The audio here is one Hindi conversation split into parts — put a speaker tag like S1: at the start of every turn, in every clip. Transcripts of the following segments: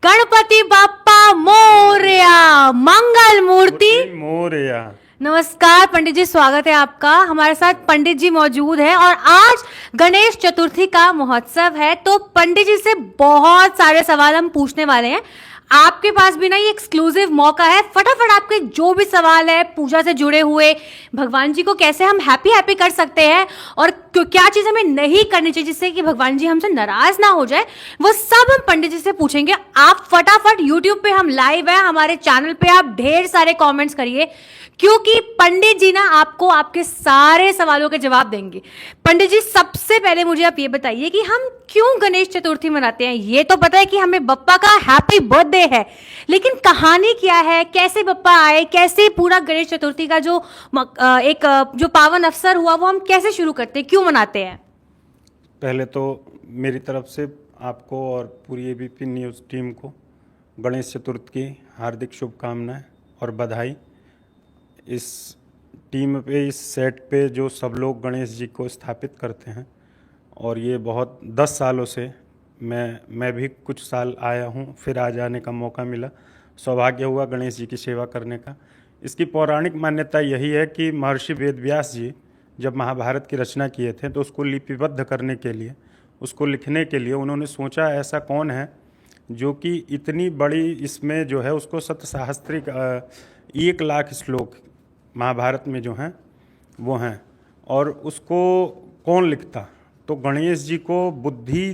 S1: गणपति बाप्पा मोरया, मंगल मूर्ति
S2: मोरया।
S1: नमस्कार पंडित जी, स्वागत है आपका। हमारे साथ पंडित जी मौजूद हैं और आज गणेश चतुर्थी का महोत्सव है, तो पंडित जी से बहुत सारे सवाल हम पूछने वाले हैं। आपके पास भी ना ये एक्सक्लूसिव मौका है, फटाफट आपके जो भी सवाल है पूजा से जुड़े हुए, भगवान जी को कैसे हम हैप्पी कर सकते हैं और क्या चीज हमें नहीं करनी चाहिए जिससे कि भगवान जी हमसे नाराज ना हो जाए, वो सब हम पंडित जी से पूछेंगे। आप फटाफट यूट्यूब पे हम लाइव है, हमारे चैनल पे आप ढेर सारे कॉमेंट्स करिए क्योंकि पंडित जी ना आपको आपके सारे सवालों के जवाब देंगे। पंडित जी, सबसे पहले मुझे आप ये बताइए कि हम क्यों गणेश चतुर्थी मनाते हैं। ये तो पता है कि हमें बप्पा का हैप्पी बर्थडे है, लेकिन कहानी क्या है, कैसे बप्पा आए, कैसे पूरा गणेश चतुर्थी का जो जो पावन अवसर हुआ वो हम कैसे शुरू करते हैं, क्यों मनाते हैं।
S2: पहले तो मेरी तरफ से आपको और पूरी एबीपी न्यूज़ टीम को गणेश चतुर्थी की हार्दिक शुभकामनाएं और बधाई। इस टीम पे, इस सेट पे जो सब लोग गणेश जी को स्थापित करते हैं, और ये बहुत 10 सालों से मैं भी कुछ साल आया हूँ, फिर आ जाने का मौका मिला, सौभाग्य हुआ गणेश जी की सेवा करने का। इसकी पौराणिक मान्यता यही है कि महर्षि वेदव्यास जी जब महाभारत की रचना किए थे तो उसको लिपिबद्ध करने के लिए, उसको लिखने के लिए उन्होंने सोचा ऐसा कौन है जो कि इतनी बड़ी इसमें जो है उसको सतसहस्त्रिक 1 लाख श्लोक महाभारत में जो हैं वो हैं, और उसको कौन लिखता। तो गणेश जी को बुद्धि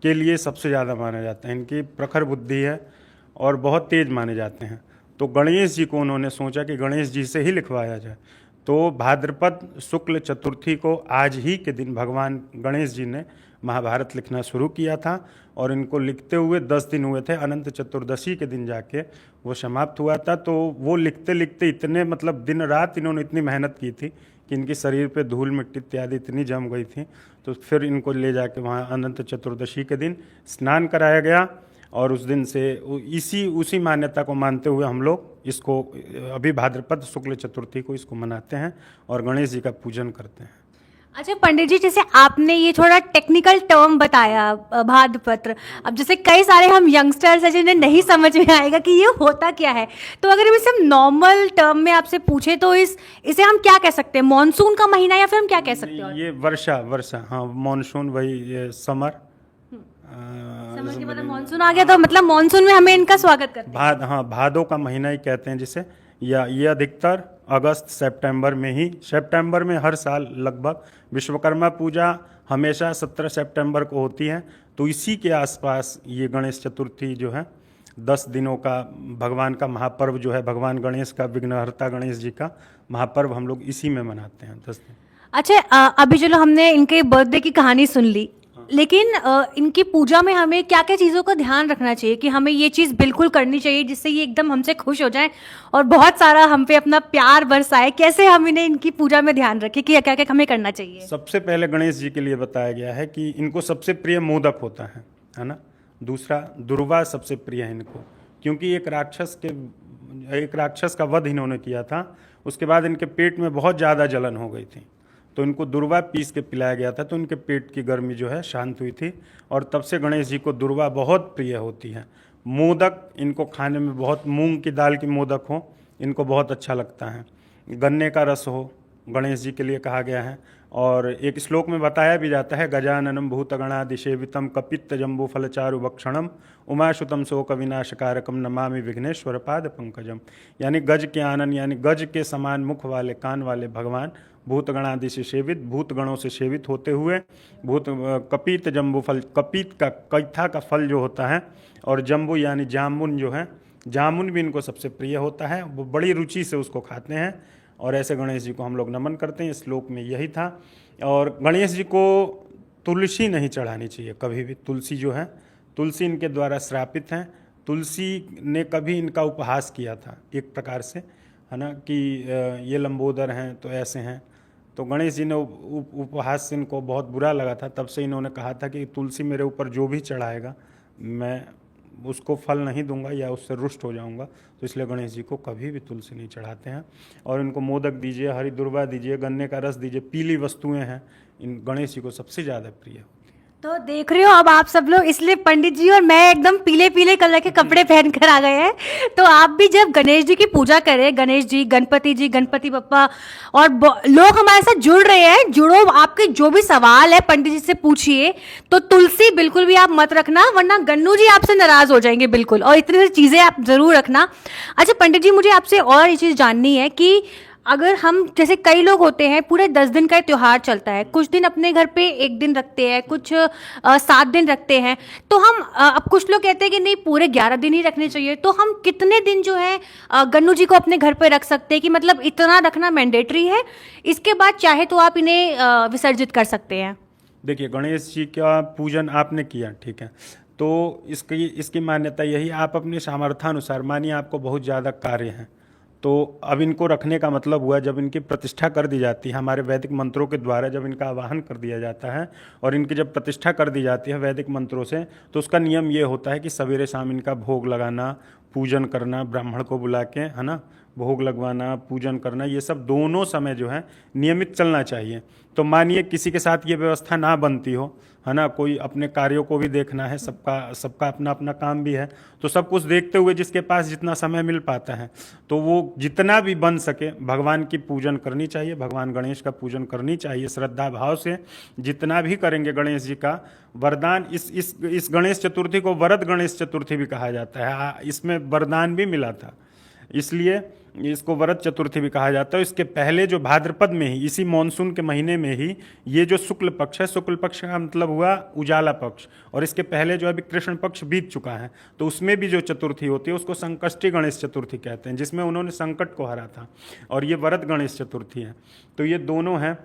S2: के लिए सबसे ज़्यादा माना जाता है, इनकी प्रखर बुद्धि है और बहुत तेज माने जाते हैं। तो गणेश जी को उन्होंने सोचा कि गणेश जी से ही लिखवाया जाए। तो भाद्रपद शुक्ल चतुर्थी को आज ही के दिन भगवान गणेश जी ने महाभारत लिखना शुरू किया था, और इनको लिखते हुए 10 दिन हुए थे। अनंत चतुर्दशी के दिन जाके वो समाप्त हुआ था। तो वो लिखते लिखते इतने मतलब दिन रात इन्होंने इतनी मेहनत की थी कि इनके शरीर पे धूल मिट्टी इत्यादि इतनी जम गई थी। तो फिर इनको ले जाके वहाँ अनंत चतुर्दशी के दिन स्नान कराया गया, और उस दिन से उसी मान्यता को मानते हुए हम लोग इसको अभी भाद्रपद शुक्ल चतुर्थी को इसको मनाते हैं और गणेश जी का पूजन करते हैं।
S1: अच्छा पंडित जी, जैसे आपने ये थोड़ा टेक्निकल टर्म बताया भाद्रपत्र, अब जैसे कई सारे हम यंगस्टर्स हैं जिन्हें नहीं समझ में आएगा कि ये होता क्या है, तो अगर हम इसे नॉर्मल टर्म में आपसे पूछे तो इसे हम क्या कह सकते हैं, मॉनसून का महीना या फिर हम क्या कह सकते हैं।
S2: ये वर्षा, हाँ मॉनसून, वही ये समर
S1: समझ के मतलब मॉनसून आ गया तो मतलब मॉनसून में हमें इनका स्वागत करते हैं।
S2: हाँ भादों का महीना ही कहते हैं जिसे, या ये अधिकतर अगस्त सितंबर में हर साल लगभग। विश्वकर्मा पूजा हमेशा 17 सितंबर को होती है, तो इसी के आसपास ये गणेश चतुर्थी जो है 10 दिनों का भगवान का महापर्व जो है, भगवान गणेश का, विघ्नहर्ता गणेश जी का महापर्व हम लोग इसी में मनाते हैं 10 दिन।
S1: अच्छा अभी चलो हमने इनके बर्थडे की कहानी सुन ली, लेकिन इनकी पूजा में हमें क्या क्या चीज़ों का ध्यान रखना चाहिए कि हमें ये चीज़ बिल्कुल करनी चाहिए जिससे ये एकदम हमसे खुश हो जाएं और बहुत सारा हम पे अपना प्यार बरसाए। कैसे हम इन्हें इनकी पूजा में ध्यान रखें कि क्या क्या हमें करना चाहिए।
S2: सबसे पहले गणेश जी के लिए बताया गया है कि इनको सबसे प्रिय मोदक होता है ना। दूसरा दुर्वा सबसे प्रिय है इनको, क्योंकि एक राक्षस का वध इन्होंने किया था, उसके बाद इनके पेट में बहुत ज़्यादा जलन हो गई थी, तो इनको दुर्वा पीस के पिलाया गया था, तो इनके पेट की गर्मी जो है शांत हुई थी, और तब से गणेश जी को दुर्वा बहुत प्रिय होती है। मोदक इनको खाने में बहुत, मूंग की दाल की मोदक हो इनको बहुत अच्छा लगता है। गन्ने का रस हो गणेश जी के लिए कहा गया है, और एक श्लोक में बताया भी जाता है, गजाननम भूतगणादिसेवितम कपित्त जम्बू फलचारु भक्षणम उमाशुतम शोक विनाशकारकम नमामि विघ्नेश्वर पाद पंकजम। यानी गज के आनंद, यानी गज के समान मुख वाले, कान वाले भगवान भूतगणादि से सेवित, भूतगणों से सेवित होते हुए कपित जम्बू फल, कपित का कैथा का फल जो होता है, और जम्बू यानी जामुन जो है, जामुन भी इनको सबसे प्रिय होता है, वो बड़ी रुचि से उसको खाते हैं, और ऐसे गणेश जी को हम लोग नमन करते हैं। इस श्लोक में यही था। और गणेश जी को तुलसी नहीं चढ़ानी चाहिए कभी भी। तुलसी जो है, तुलसी इनके द्वारा श्रापित हैं। तुलसी ने कभी इनका उपहास किया था एक प्रकार से, है ना, कि ये लंबोदर हैं तो ऐसे हैं। तो गणेश जी ने उपहास से इनको बहुत बुरा लगा था, तब से इन्होंने कहा था कि तुलसी मेरे ऊपर जो भी चढ़ाएगा मैं उसको फल नहीं दूंगा या उससे रुष्ट हो जाऊंगा। तो इसलिए गणेश जी को कभी भी तुलसी नहीं चढ़ाते हैं। और इनको मोदक दीजिए, हरी दुर्वा दीजिए, गन्ने का रस दीजिए, पीली वस्तुएं हैं, इन गणेश जी को सबसे ज़्यादा प्रिय होती है।
S1: तो देख रहे हो अब आप सब लोग, इसलिए पंडित जी और मैं एकदम पीले पीले कलर के कपड़े पहन कर आ गए हैं। तो आप भी जब गणेश जी की पूजा करें, गणेश जी गणपति बप्पा, और लोग हमारे साथ जुड़ रहे हैं, जुड़ो, आपके जो भी सवाल है पंडित जी से पूछिए। तो तुलसी बिल्कुल भी आप मत रखना, वरना गन्नू जी आपसे नाराज हो जाएंगे बिल्कुल, और इतनी सारी चीजें आप जरूर रखना। अच्छा पंडित जी, मुझे आपसे और ये चीज जाननी है कि अगर हम, जैसे कई लोग होते हैं पूरे 10 दिन का त्योहार चलता है, कुछ दिन अपने घर पे एक दिन रखते हैं, कुछ 7 दिन रखते हैं, तो हम अब कुछ लोग कहते हैं कि नहीं पूरे 11 दिन ही रखने चाहिए, तो हम कितने दिन जो है गन्नू जी को अपने घर पे रख सकते हैं, कि मतलब इतना रखना मैंडेटरी है, इसके बाद चाहे तो आप इन्हें विसर्जित कर सकते हैं?
S2: देखिए, गणेश जी का पूजन आपने किया, ठीक है, तो इसकी मान्यता यही, आप अपने सामर्थ्यानुसार, मानिए आपको बहुत ज़्यादा कार्य हैं, तो अब इनको रखने का मतलब हुआ जब इनकी प्रतिष्ठा कर दी जाती है हमारे वैदिक मंत्रों के द्वारा, जब इनका आवाहन कर दिया जाता है और इनकी जब प्रतिष्ठा कर दी जाती है वैदिक मंत्रों से, तो उसका नियम ये होता है कि सवेरे शाम इनका भोग लगाना, पूजन करना, ब्राह्मण को बुला के, है ना, भोग लगवाना, पूजन करना, ये सब दोनों समय जो है नियमित चलना चाहिए। तो मानिए किसी के साथ ये व्यवस्था ना बनती हो, है ना, कोई अपने कार्यों को भी देखना है, सबका सबका अपना अपना काम भी है, तो सब कुछ देखते हुए जिसके पास जितना समय मिल पाता है, तो वो जितना भी बन सके भगवान की पूजन करनी चाहिए, भगवान गणेश का पूजन करनी चाहिए श्रद्धा भाव से। जितना भी करेंगे गणेश जी का वरदान, इस गणेश चतुर्थी को वरद गणेश चतुर्थी भी कहा जाता है, इसमें वरदान भी मिला था, इसलिए इसको वरद चतुर्थी भी कहा जाता है। इसके पहले जो भाद्रपद में ही, इसी मॉनसून के महीने में ही, ये जो शुक्ल पक्ष है, शुक्ल पक्ष का मतलब हुआ उजाला पक्ष, और इसके पहले जो अभी कृष्ण पक्ष बीत चुका है, तो उसमें भी जो चतुर्थी होती है उसको संकष्टी गणेश चतुर्थी कहते हैं, जिसमें उन्होंने संकट को हरा था, और ये वरद गणेश चतुर्थी है। तो ये दोनों हैं,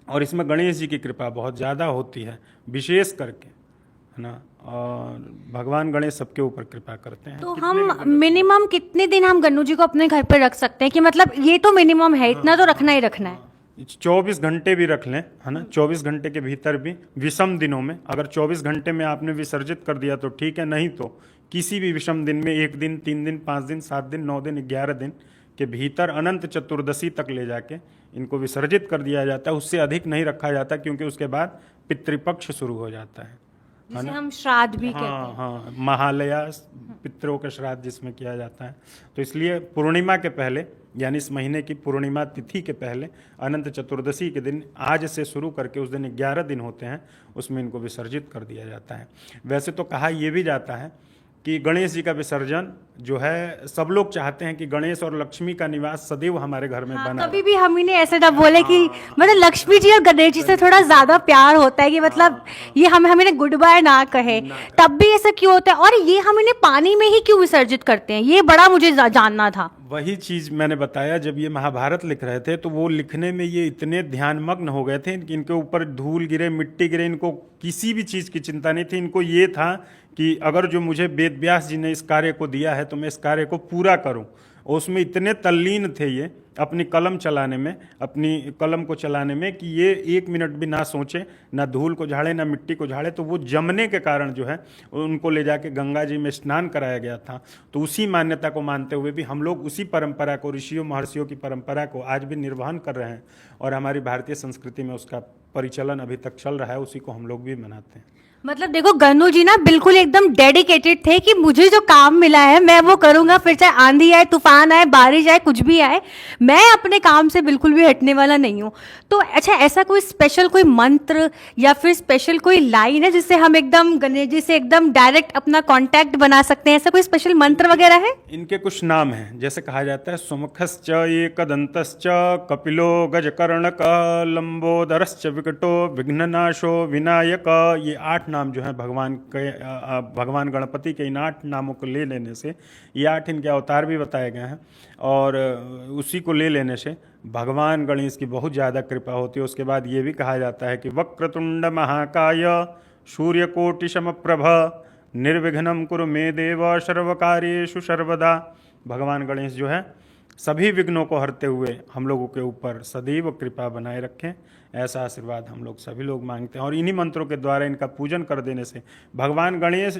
S2: और इसमें गणेश जी की कृपा बहुत ज़्यादा होती है विशेष करके, है ना, और भगवान गणेश सबके ऊपर कृपा करते हैं।
S1: तो हम मिनिमम कितने दिन हम गन्नू जी को अपने घर पे रख सकते हैं, कि मतलब ये तो मिनिमम है, इतना तो रखना ही रखना है?
S2: 24 घंटे भी रख लें, है ना, 24 घंटे के भीतर भी, विषम दिनों में अगर 24 घंटे में आपने विसर्जित कर दिया तो ठीक है, नहीं तो किसी भी विषम दिन में, 1 दिन, 3 दिन, 5 दिन, 7 दिन, 9 दिन, 11 दिन के भीतर अनंत चतुर्दशी तक ले जाके इनको विसर्जित कर दिया जाता है। उससे अधिक नहीं रखा जाता, क्योंकि उसके बाद पितृपक्ष शुरू हो जाता है,
S1: जिसे हम श्राद्ध भी कहते हैं।
S2: हाँ, महालया, पितरों का श्राद्ध जिसमें किया जाता है। तो इसलिए पूर्णिमा के पहले, यानी इस महीने की पूर्णिमा तिथि के पहले, अनंत चतुर्दशी के दिन, आज से शुरू करके उस दिन 11 दिन होते हैं, उसमें इनको विसर्जित कर दिया जाता है। वैसे तो कहा यह भी जाता है कि गणेश जी का विसर्जन जो है, सब लोग चाहते हैं कि गणेश और लक्ष्मी का निवास सदैव हमारे घर में बना।
S1: कभी भी हम इन्हें ऐसे ना बोले कि मतलब लक्ष्मी जी और गणेश जी से थोड़ा ज्यादा प्यार होता है, कि मतलब ये हम इन्हें गुड बाय ना कहे, तब भी ऐसा क्यों होता है, और ये हम इन्हें पानी में ही क्यों विसर्जित करते हैं, ये बड़ा मुझे जानना था।
S2: वही चीज मैंने बताया, जब ये महाभारत लिख रहे थे तो वो लिखने में ये इतने ध्यानमग्न हो गए थे कि इनके ऊपर धूल गिरे, मिट्टी गिरे, इनको किसी भी चीज की चिंता नहीं थी। इनको ये था कि अगर जो मुझे वेद व्यास जी ने इस कार्य को दिया है तो मैं इस कार्य को पूरा करूं। और उसमें इतने तल्लीन थे ये अपनी कलम चलाने में, अपनी कलम को चलाने में, कि ये 1 मिनट भी ना सोचे, ना धूल को झाड़े, ना मिट्टी को झाड़े। तो वो जमने के कारण जो है उनको ले जाके गंगा जी में स्नान कराया गया था। तो उसी मान्यता को मानते हुए भी हम लोग उसी परंपरा को, ऋषियों महर्षियों की परंपरा को आज भी निर्वहन कर रहे हैं, और हमारी भारतीय संस्कृति में उसका परिचलन अभी तक चल रहा है, उसी को हम लोग भी मनाते हैं।
S1: मतलब देखो गन्नू जी ना बिल्कुल एकदम डेडिकेटेड थे कि मुझे जो काम मिला है मैं वो करूंगा, फिर चाहे आंधी आए, तूफान आए, बारिश आए, कुछ भी आए, मैं अपने काम से बिल्कुल भी हटने वाला नहीं हूँ। तो अच्छा, ऐसा कोई स्पेशल कोई मंत्र या फिर स्पेशल कोई लाइन है जिससे हम एकदम गणेश जी से एकदम डायरेक्ट अपना कांटेक्ट बना सकते हैं? ऐसा कोई स्पेशल मंत्र वगैरह है?
S2: इनके कुछ नाम हैं, जैसे कहा जाता है सुमुखश्च एकदन्तश्च कपिलो गजकर्णक लंबोदरश्च विकटो विघ्ननाशो विनायक। ये 8 नाम जो है भगवान गणपति के, इन 8 नामों को ले लेने से, ये 8 इनके अवतार भी बताए गए हैं, और उसी को ले लेने से भगवान गणेश की बहुत ज़्यादा कृपा होती है। उसके बाद ये भी कहा जाता है कि वक्रतुंड महाकाय सूर्यकोटि समप्रभ निर्विघ्नं कुरु मे देव सर्वकार्येषु सर्वदा। भगवान गणेश जो है सभी विघ्नों को हरते हुए हम लोगों के ऊपर सदैव कृपा बनाए रखें, ऐसा आशीर्वाद हम लोग सभी लोग मांगते हैं। और इन्हीं मंत्रों के द्वारा इनका पूजन कर देने से भगवान गणेश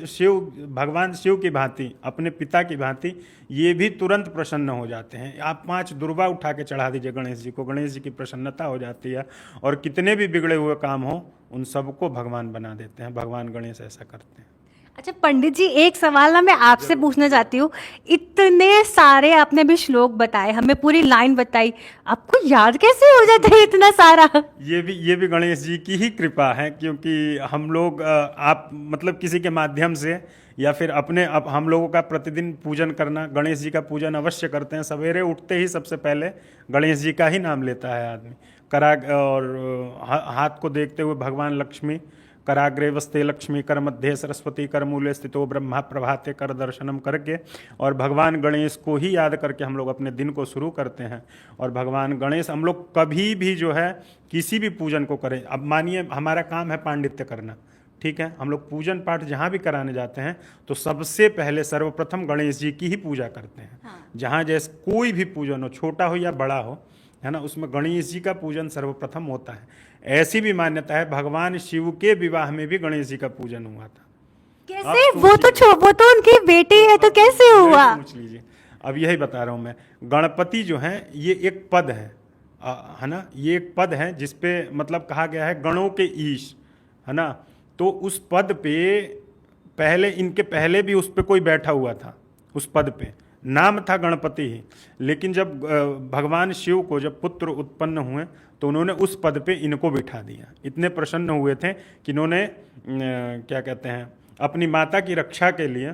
S2: भगवान शिव की भांति, अपने पिता की भांति ये भी तुरंत प्रसन्न हो जाते हैं। आप 5 दुर्वा उठा के चढ़ा दीजिए गणेश जी को, गणेश जी की प्रसन्नता हो जाती है और कितने भी बिगड़े हुए काम हो उन सबको भगवान बना देते हैं। भगवान गणेश ऐसा करते हैं।
S1: अच्छा पंडित जी, एक सवाल ना मैं आपसे पूछना चाहती हूँ। इतने सारे आपने भी श्लोक बताए, हमें पूरी लाइन बताई, आपको याद कैसे हो जाता है इतना सारा?
S2: ये भी गणेश जी की ही कृपा है, क्योंकि हम लोग आप मतलब किसी के माध्यम से या फिर अब हम लोगों का प्रतिदिन पूजन करना, गणेश जी का पूजन अवश्य करते हैं। सवेरे उठते ही सबसे पहले गणेश जी का ही नाम लेता है आदमी। हाथ को देखते हुए भगवान लक्ष्मी, कराग्रे वस्ते लक्ष्मी, कर मध्य सरस्वती, कर मूले स्थितो ब्रह्मा, प्रभाते कर दर्शनम करके और भगवान गणेश को ही याद करके हम लोग अपने दिन को शुरू करते हैं। और भगवान गणेश हम लोग कभी भी जो है किसी भी पूजन को करें, अब मानिए हमारा काम है पांडित्य करना, ठीक है, हम लोग पूजन पाठ जहाँ भी कराने जाते हैं तो सबसे पहले सर्वप्रथम गणेश जी की ही पूजा करते हैं। जहाँ जैसे कोई भी पूजन हो, छोटा हो या बड़ा हो, है ना, उसमें गणेश जी का पूजन सर्वप्रथम होता है। ऐसी भी मान्यता है भगवान शिव के विवाह में भी गणेश जी का पूजन हुआ था।
S1: कैसे? वो तो उनके बेटे है, तो कैसे हुआ?
S2: पूछ लीजिए। अब यही बता रहा हूँ मैं। गणपति जो है ये एक पद है ना, ये एक पद है जिसपे मतलब कहा गया है गणों के ईश, है ना। तो उस पद पे पहले, इनके पहले भी उस पे कोई बैठा हुआ था, उस पद पे नाम था गणपति ही। लेकिन जब भगवान शिव को जब पुत्र उत्पन्न हुए तो उन्होंने उस पद पे इनको बिठा दिया। इतने प्रसन्न हुए थे कि इन्होंने क्या कहते हैं, अपनी माता की रक्षा के लिए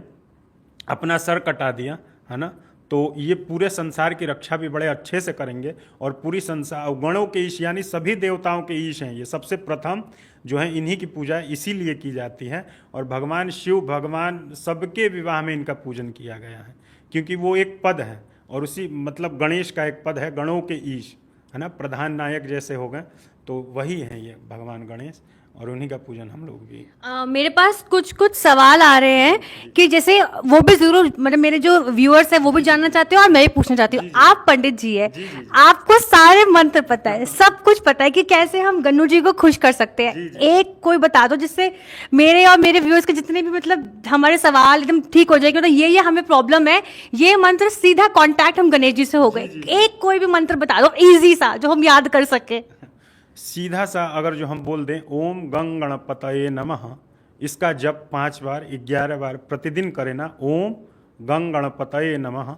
S2: अपना सर कटा दिया, है ना। तो ये पूरे संसार की रक्षा भी बड़े अच्छे से करेंगे और पूरी संसार, गणों के ईश यानी सभी देवताओं के ईश हैं ये। सबसे प्रथम जो है इन्हीं की पूजा इसीलिए की जाती है। और भगवान शिव, भगवान सबके विवाह में इनका पूजन किया गया है, क्योंकि वो एक पद है और उसी मतलब गणेश का एक पद है, गणों के ईश, है ना, प्रधान नायक जैसे हो गए, तो वही है ये भगवान गणेश और उन्हीं का पूजन हम लोग भी।
S1: मेरे पास कुछ सवाल आ रहे हैं कि जैसे वो भी जरूर, मतलब मेरे जो व्यूअर्स हैं वो भी जानना चाहते हैं और मैं भी पूछना चाहती हूँ। आप पंडित जी है, आपको सारे मंत्र पता है, सब कुछ पता है कि कैसे हम गन्नू जी को खुश कर सकते हैं। एक कोई बता दो जिससे मेरे और मेरे व्यूअर्स के जितने भी मतलब हमारे सवाल एकदम ठीक हो जाएंगे। तो ये हमें प्रॉब्लम है, ये मंत्र सीधा कॉन्टैक्ट हम गणेश जी से हो गए। एक कोई भी मंत्र बता दो इजी सा जो हम याद कर सके।
S2: सीधा सा अगर जो हम बोल दें ओम गंग गणपतये नमः, इसका जप 5 बार 11 बार प्रतिदिन करें ना, ओम गंग गणपतये नमः,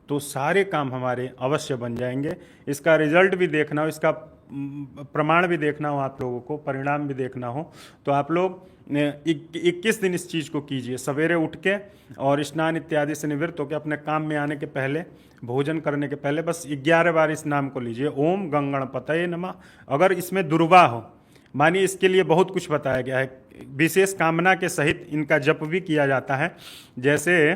S2: तो सारे काम हमारे अवश्य बन जाएंगे। इसका रिजल्ट भी देखना हो, इसका प्रमाण भी देखना हो आप लोगों को, परिणाम भी देखना हो, तो आप लोग 21 दिन इस चीज़ को कीजिए। सवेरे उठ के और स्नान इत्यादि से निवृत्त होकर अपने काम में आने के पहले, भोजन करने के पहले बस 11 बार इस नाम को लीजिए, ओम गंग गणपतये नमः। अगर इसमें दुर्वा हो, मानिए इसके लिए बहुत कुछ बताया गया है, विशेष कामना के सहित इनका जप भी किया जाता है। जैसे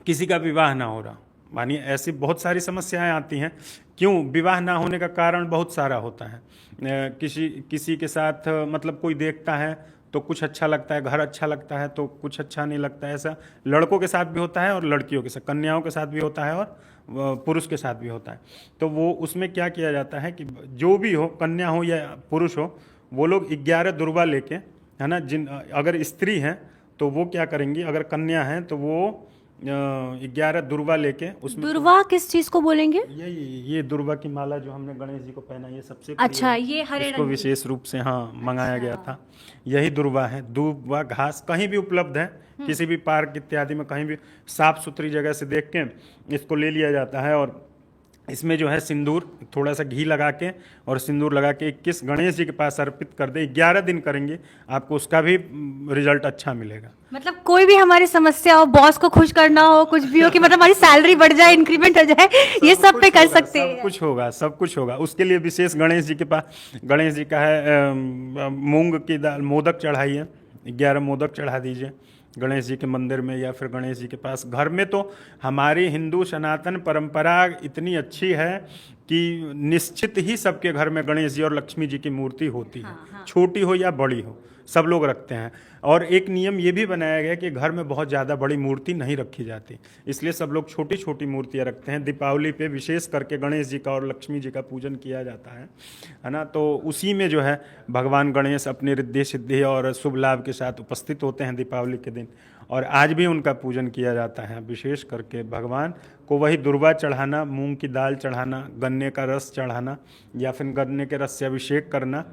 S2: किसी का विवाह ना हो रहा, मानिए ऐसी बहुत सारी समस्याएं आती हैं। क्यों विवाह ना होने का कारण बहुत सारा होता है। किसी के साथ मतलब कोई देखता है तो कुछ अच्छा लगता है, घर अच्छा लगता है तो कुछ अच्छा नहीं लगता है। ऐसा लड़कों के साथ भी होता है और लड़कियों के साथ, कन्याओं के साथ भी होता है और पुरुष के साथ भी होता है। तो वो उसमें क्या किया जाता है कि जो भी हो, कन्या हो या पुरुष हो, वो लोग 11 दुर्वा लेके, है ना, अगर स्त्री हैं तो वो क्या करेंगी, अगर कन्या है तो वो 11 दुर्वा लेके, उसमें
S1: दुर्वा किस चीज को बोलेंगे?
S2: ये दुर्वा की माला जो हमने गणेश जी को पहना, ये सबसे
S1: अच्छा, ये हरे
S2: रंग को विशेष रूप से मंगाया गया था। यही दुर्वा है। दुर्वा घास कहीं भी उपलब्ध है, किसी भी पार्क इत्यादि में, कहीं भी साफ सुथरी जगह से देख के इसको ले लिया जाता है। और इसमें जो है सिंदूर, थोड़ा सा घी लगा के और सिंदूर लगा के 21 गणेश जी के पास अर्पित कर दे। 11 दिन करेंगे, आपको उसका भी रिजल्ट अच्छा मिलेगा।
S1: मतलब कोई भी हमारी समस्या हो, बॉस को खुश करना हो, कुछ भी हो कि मतलब हमारी सैलरी बढ़ जाए, इंक्रीमेंट हो जाए, ये सब पे कर सकते हैं।
S2: सब कुछ होगा। उसके लिए विशेष गणेश जी के पास, गणेश जी का है मूंग की दाल, मोदक चढ़ाइए, 11 मोदक चढ़ा दीजिए गणेश जी के मंदिर में या फिर गणेश जी के पास। घर में तो हमारी हिंदू सनातन परंपरा इतनी अच्छी है कि निश्चित ही सबके घर में गणेश जी और लक्ष्मी जी की मूर्ति होती है। छोटी हो या बड़ी हो, सब लोग रखते हैं। और एक नियम ये भी बनाया गया कि घर में बहुत ज़्यादा बड़ी मूर्ति नहीं रखी जाती, इसलिए सब लोग छोटी छोटी मूर्तियाँ रखते हैं। दीपावली पे विशेष करके गणेश जी का और लक्ष्मी जी का पूजन किया जाता है ना। तो उसी में जो है भगवान गणेश अपनी रिद्धि सिद्धि और शुभ लाभ के साथ उपस्थित होते हैं दीपावली के दिन, और आज भी उनका पूजन किया जाता है। विशेष करके भगवान को वही दुर्वा चढ़ाना, मूंग की दाल चढ़ाना, गन्ने का रस चढ़ाना या फिर गन्ने के रस से अभिषेक करना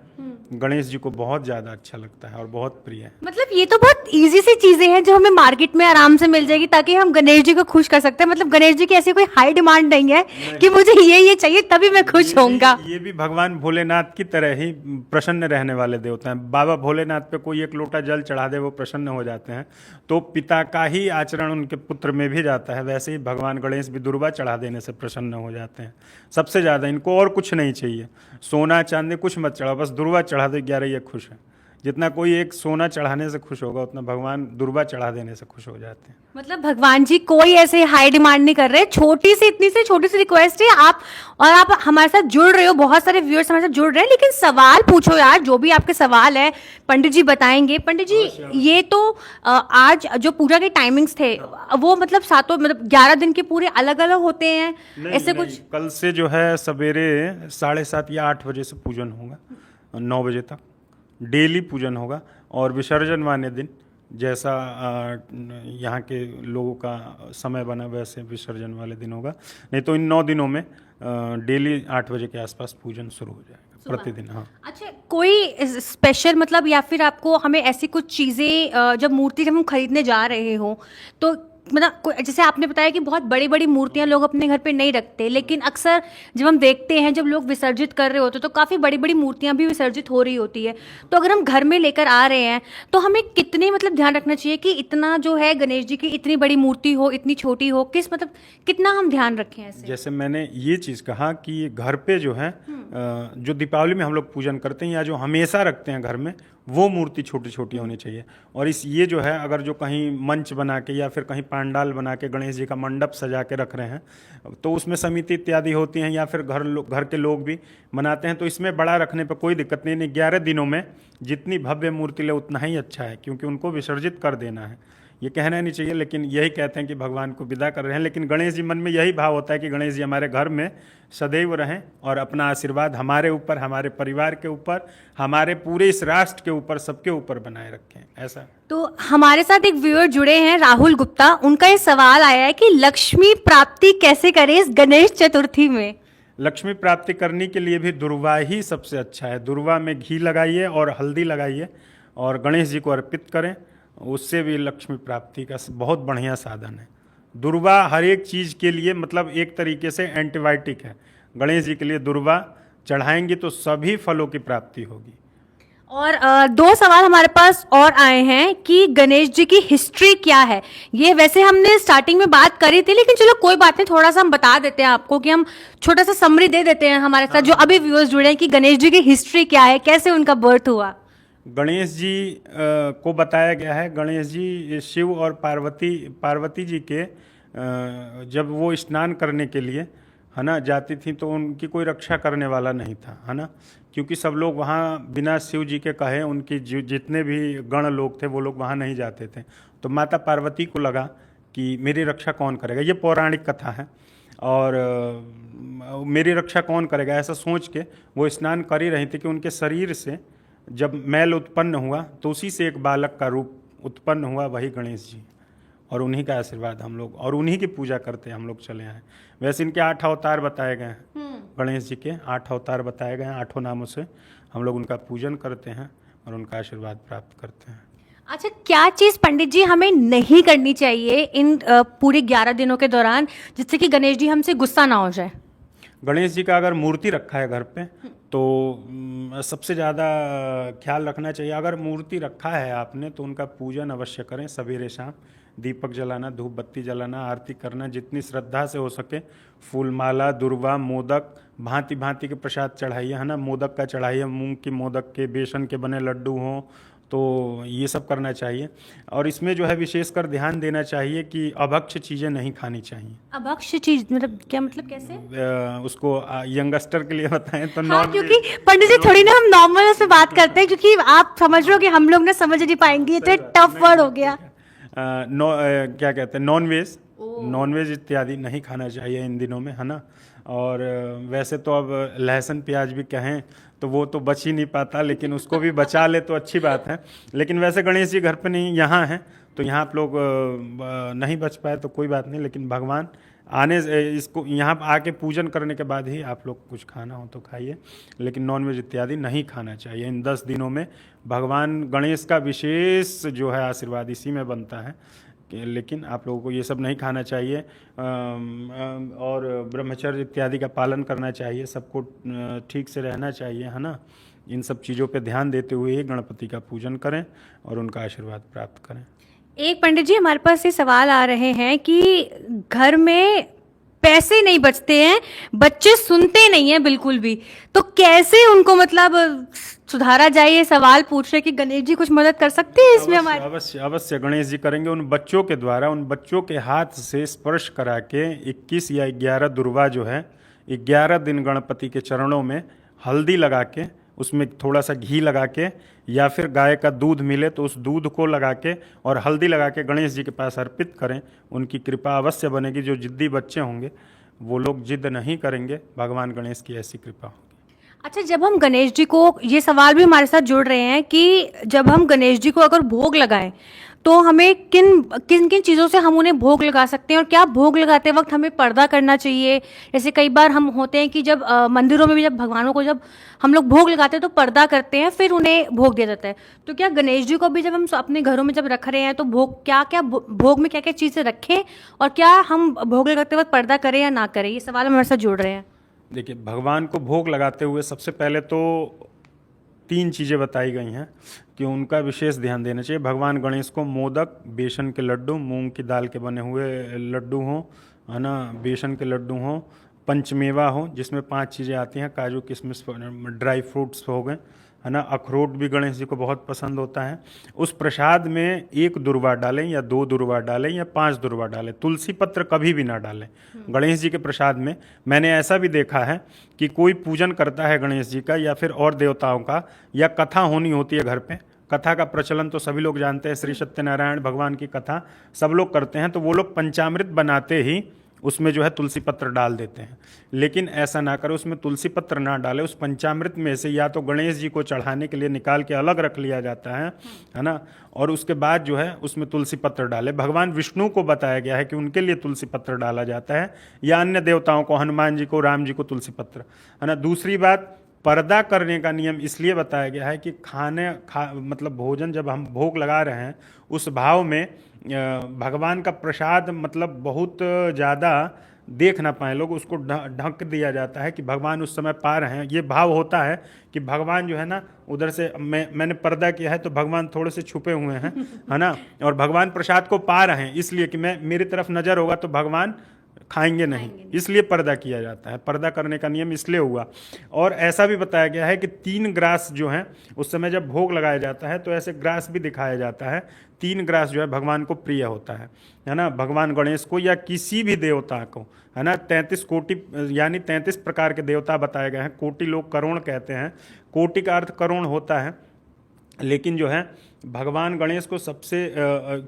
S2: गणेश जी को बहुत ज़्यादा अच्छा लगता है और बहुत प्रिय है।
S1: मतलब ये तो बहुत इजी सी चीजें हैं जो हमें मार्केट में आराम से मिल जाएगी ताकि हम गणेश जी को खुश कर सकते हैं। मतलब गणेश जी की ऐसी कोई हाई डिमांड नहीं है कि मुझे ये चाहिए तभी मैं खुश होऊंगा।
S2: ये भी भगवान भोलेनाथ की तरह ही प्रसन्न रहने वाले देवता हैं। बाबा भोलेनाथ पे कोई एक लोटा जल चढ़ा दे वो प्रसन्न हो जाते हैं, तो पिता का ही आचरण उनके पुत्र में भी जाता है। वैसे ही भगवान गणेश भी दुर्वा चढ़ा देने से प्रसन्न हो जाते हैं सबसे ज़्यादा। इनको और कुछ नहीं चाहिए, सोना चांदी कुछ मत चढ़ाओ, बस दुर्वा चढ़ा दो, 11 ये खुश है। जितना कोई एक सोना चढ़ाने से खुश होगा उतना भगवान दुर्वा चढ़ा देने से खुश हो जाते हैं।
S1: मतलब भगवान जी कोई ऐसे हाई डिमांड नहीं कर रहे, छोटी सी इतनी सी छोटी सी रिक्वेस्ट है आप हमारे साथ जुड़ रहे हो, बहुत सारे व्यूअर्स हमारे साथ जुड़ रहे हैं, लेकिन सवाल पूछो यार, जो भी आपके सवाल है पंडित जी बताएंगे। पंडित जी ये तो आज जो पूजा के टाइमिंग्स थे वो मतलब सातों मतलब 11 दिन के पूरे अलग अलग होते हैं ऐसे कुछ?
S2: कल से जो है सवेरे 7:30 या 8 बजे से पूजन होगा, 9 बजे तक डेली पूजन होगा। और विसर्जन वाले दिन जैसा यहाँ के लोगों का समय बना वैसे विसर्जन वाले दिन होगा। नहीं तो इन 9 दिनों में डेली 8 बजे के आसपास पूजन शुरू हो जाएगा प्रतिदिन। हाँ।
S1: अच्छा, कोई स्पेशल मतलब या फिर आपको हमें ऐसी कुछ चीज़ें जब मूर्ति जब हम खरीदने जा रहे हो तो मतलब जैसे आपने बताया कि बहुत बड़ी बड़ी मूर्तियां लोग अपने घर पे नहीं रखते, लेकिन अक्सर जब हम देखते हैं जब लोग विसर्जित कर रहे होते तो काफ़ी बड़ी बड़ी मूर्तियां भी विसर्जित हो रही होती है। तो अगर हम घर में लेकर आ रहे हैं तो हमें कितने मतलब ध्यान रखना चाहिए कि इतना जो है गणेश जी की इतनी बड़ी मूर्ति हो, इतनी छोटी हो, किस मतलब कितना हम ध्यान रखें ऐसे?
S2: जैसे मैंने ये चीज़ कहा कि घर पे जो है जो दीपावली में हम लोग पूजन करते हैं या जो हमेशा रखते हैं घर में, वो मूर्ति छोटी छोटी होनी चाहिए। और ये जो है अगर जो कहीं मंच बना के या फिर कहीं पंडाल बना के गणेश जी का मंडप सजा के रख रहे हैं तो उसमें समिति इत्यादि होती हैं या फिर घर के लोग भी बनाते हैं, तो इसमें बड़ा रखने पर कोई दिक्कत नहीं। 11 दिनों में जितनी भव्य मूर्ति ले उतना ही अच्छा है, क्योंकि उनको विसर्जित कर देना है। ये कहना नहीं चाहिए, लेकिन यही कहते हैं कि भगवान को विदा कर रहे हैं। लेकिन गणेश जी मन में यही भाव होता है कि गणेश जी हमारे घर में सदैव रहें और अपना आशीर्वाद हमारे ऊपर, हमारे परिवार के ऊपर, हमारे पूरे इस राष्ट्र के ऊपर, सबके ऊपर बनाए रखें, ऐसा।
S1: तो हमारे साथ एक व्यूअर जुड़े हैं राहुल गुप्ता, उनका ये सवाल आया है कि लक्ष्मी प्राप्ति कैसे करें इस गणेश चतुर्थी में?
S2: लक्ष्मी प्राप्ति करने के लिए भी दुर्वा ही सबसे अच्छा है। दुर्वा में घी लगाइए और हल्दी लगाइए और गणेश जी को अर्पित करें, उससे भी लक्ष्मी प्राप्ति का बहुत बढ़िया साधन है। दुर्वा हर एक चीज़ के लिए मतलब एक तरीके से एंटीबायोटिक है। गणेश जी के लिए दुर्वा चढ़ाएंगे तो सभी फलों की प्राप्ति होगी।
S1: और 2 सवाल हमारे पास और आए हैं कि गणेश जी की हिस्ट्री क्या है। ये वैसे हमने स्टार्टिंग में बात करी थी, लेकिन चलो कोई बात नहीं, थोड़ा सा हम बता देते हैं आपको कि हम छोटा सा समरी दे देते हैं हमारे साथ जो अभी व्यूअर्स जुड़े हैं कि गणेश जी की हिस्ट्री क्या है, कैसे उनका बर्थ हुआ।
S2: गणेश जी को बताया गया है, गणेश जी शिव और पार्वती जी के जब वो स्नान करने के लिए है ना जाती थी तो उनकी कोई रक्षा करने वाला नहीं था, है ना, क्योंकि सब लोग वहाँ बिना शिव जी के कहे उनकी जितने भी गण लोग थे वो लोग वहाँ नहीं जाते थे। तो माता पार्वती को लगा कि मेरी रक्षा कौन करेगा, ये पौराणिक कथा है, और मेरी रक्षा कौन करेगा ऐसा सोच के वो स्नान कर ही रही थी कि उनके शरीर से जब मैल उत्पन्न हुआ तो उसी से एक बालक का रूप उत्पन्न हुआ, वही गणेश जी, और उन्हीं का आशीर्वाद हम लोग और उन्हीं की पूजा करते हैं हम लोग चले आए। वैसे इनके 8 अवतार बताए गए हैं, गणेश जी के 8 अवतार बताए गए हैं, 8 नामों से हम लोग उनका पूजन करते हैं और उनका आशीर्वाद प्राप्त करते हैं।
S1: अच्छा, क्या चीज़ पंडित जी हमें नहीं करनी चाहिए इन पूरे 11 दिनों के दौरान जिससे कि गणेश जी हमसे गुस्सा ना हो जाए?
S2: गणेश जी का अगर मूर्ति रखा है घर पे तो सबसे ज़्यादा ख्याल रखना चाहिए, अगर मूर्ति रखा है आपने तो उनका पूजन अवश्य करें, सवेरे शाम दीपक जलाना, धूप बत्ती जलाना, आरती करना, जितनी श्रद्धा से हो सके, फूल माला, दुर्वा, मोदक, भांति भांति के प्रसाद चढ़ाइए, है ना, मोदक का चढ़ाइए, मूंग की मोदक के, बेसन के बने लड्डू हों तो ये सब करना चाहिए। और इसमें जो है विशेषकर ध्यान देना चाहिए कि अभक्ष्य चीज़ें नहीं खानी चाहिए।
S1: अभक्ष्य चीज मतलब क्या, मतलब कैसे?
S2: उसको यंगस्टर के लिए बताएं तो
S1: हाँ,
S2: नॉन
S1: क्योंकि पंडित जी थोड़ी ना हम नॉर्मल उसमें बात करते हैं, क्योंकि आप समझ रहे हो कि हम लोग ना समझ नहीं पाएंगे, ये तो टफ वर्ड हो गया।
S2: क्या कहते हैं, नॉन वेज इत्यादि नहीं खाना चाहिए इन दिनों में, है ना। और वैसे तो अब लहसुन प्याज भी कहें तो वो तो बच ही नहीं पाता, लेकिन उसको भी बचा ले तो अच्छी बात है। लेकिन वैसे गणेश जी घर पे नहीं, यहाँ हैं, तो यहाँ आप लोग नहीं बच पाए तो कोई बात नहीं, लेकिन भगवान इसको यहाँ आके पूजन करने के बाद ही आप लोग कुछ खाना हो तो खाइए, लेकिन नॉनवेज इत्यादि नहीं खाना चाहिए इन 10 दिनों में। भगवान गणेश का विशेष जो है आशीर्वाद इसी में बनता है। लेकिन आप लोगों को ये सब नहीं खाना चाहिए और ब्रह्मचर्य इत्यादि का पालन करना चाहिए, सबको ठीक से रहना चाहिए, है ना। इन सब चीज़ों पे ध्यान देते हुए ही गणपति का पूजन करें और उनका आशीर्वाद प्राप्त करें।
S1: एक पंडित जी हमारे पास ये सवाल आ रहे हैं कि घर में पैसे नहीं बचते हैं, बच्चे सुनते नहीं हैं बिल्कुल भी, तो कैसे उनको मतलब सुधारा जाए? ये सवाल पूछ रहे कि गणेश जी कुछ मदद कर सकते हैं इसमें हमारे?
S2: अवश्य अवश्य गणेश जी करेंगे। उन बच्चों के द्वारा, उन बच्चों के हाथ से स्पर्श करा के 21 या 11 दुर्वा जो है, 11 दिन गणपति के चरणों में हल्दी लगा के, उसमें थोड़ा सा घी लगा के, या फिर गाय का दूध मिले तो उस दूध को लगा के और हल्दी लगा के गणेश जी के पास अर्पित करें। उनकी कृपा अवश्य बनेगी। जो जिद्दी बच्चे होंगे वो लोग जिद नहीं करेंगे, भगवान गणेश की ऐसी कृपा होगी।
S1: अच्छा, जब हम गणेश जी को, ये सवाल भी हमारे साथ जुड़ रहे हैं कि जब हम गणेश जी को अगर भोग लगाएं तो हमें किन किन किन चीज़ों से हम उन्हें भोग लगा सकते हैं, और क्या भोग लगाते वक्त हमें पर्दा करना चाहिए? जैसे कई बार हम होते हैं कि जब मंदिरों में भी जब भगवानों को जब हम लोग भोग लगाते हैं तो पर्दा करते हैं, फिर उन्हें भोग दिया जाता है। तो क्या गणेश जी को भी जब हम अपने घरों में जब रख रहे हैं तो भोग क्या क्या, भोग में क्या क्या चीज़ें रखें, और क्या हम भोग लगाते वक्त पर्दा करें या ना करें? ये सवाल हमारे साथ जुड़ रहे हैं।
S2: देखिए, भगवान को भोग लगाते हुए सबसे पहले तो 3 चीज़ें बताई गई हैं कि उनका विशेष ध्यान देना चाहिए। भगवान गणेश को मोदक, बेसन के लड्डू, मूंग की दाल के बने हुए लड्डू हों, है ना, बेसन के लड्डू हों, पंचमेवा हो जिसमें 5 चीज़ें आती हैं, काजू किशमिश ड्राई फ्रूट्स हो गए, है ना, अखरोट भी गणेश जी को बहुत पसंद होता है। उस प्रसाद में 1 दुर्वा डालें या 2 दुर्वा डालें या 5 दुर्वा डालें। तुलसी पत्र कभी भी ना डालें गणेश जी के प्रसाद में। मैंने ऐसा भी देखा है कि कोई पूजन करता है गणेश जी का या फिर और देवताओं का, या कथा होनी होती है घर पे, कथा का प्रचलन तो सभी लोग जानते हैं, श्री सत्यनारायण भगवान की कथा सब लोग करते हैं, तो वो लोग पंचामृत बनाते ही उसमें जो है तुलसी पत्र डाल देते हैं। लेकिन ऐसा ना करें, उसमें तुलसी पत्र ना डालें। उस पंचामृत में से या तो गणेश जी को चढ़ाने के लिए निकाल के अलग रख लिया जाता है ना, और उसके बाद जो है उसमें तुलसी पत्र डालें। भगवान विष्णु को बताया गया है कि उनके लिए तुलसी पत्र डाला जाता है, या अन्य देवताओं को, हनुमान जी को, राम जी को तुलसी पत्र, है ना। दूसरी बात, पर्दा करने का नियम इसलिए बताया गया है कि मतलब भोजन जब हम भोग लगा रहे हैं उस भाव में भगवान का प्रसाद मतलब बहुत ज़्यादा देख ना पाए लोग, उसको ढक दिया जाता है कि भगवान उस समय पा रहे हैं। ये भाव होता है कि भगवान जो है ना उधर से, मैंने पर्दा किया है तो भगवान थोड़े से छुपे हुए हैं, है ना, और भगवान प्रसाद को पा रहे हैं, इसलिए कि मेरी तरफ नज़र होगा तो भगवान खाएंगे नहीं, इसलिए पर्दा किया जाता है। पर्दा करने का नियम इसलिए हुआ। और ऐसा भी बताया गया है कि 3 ग्रास जो हैं उस समय जब भोग लगाया जाता है तो ऐसे ग्रास भी दिखाया जाता है। 3 ग्रास जो है भगवान को प्रिय होता है ना, भगवान गणेश को या किसी भी देवता को, है ना। 33 कोटि यानी 33 प्रकार के देवता बताए गए हैं। कोटि लोग करोड़ कहते हैं, कोटि का अर्थ करोड़ होता है, लेकिन जो है भगवान गणेश को सबसे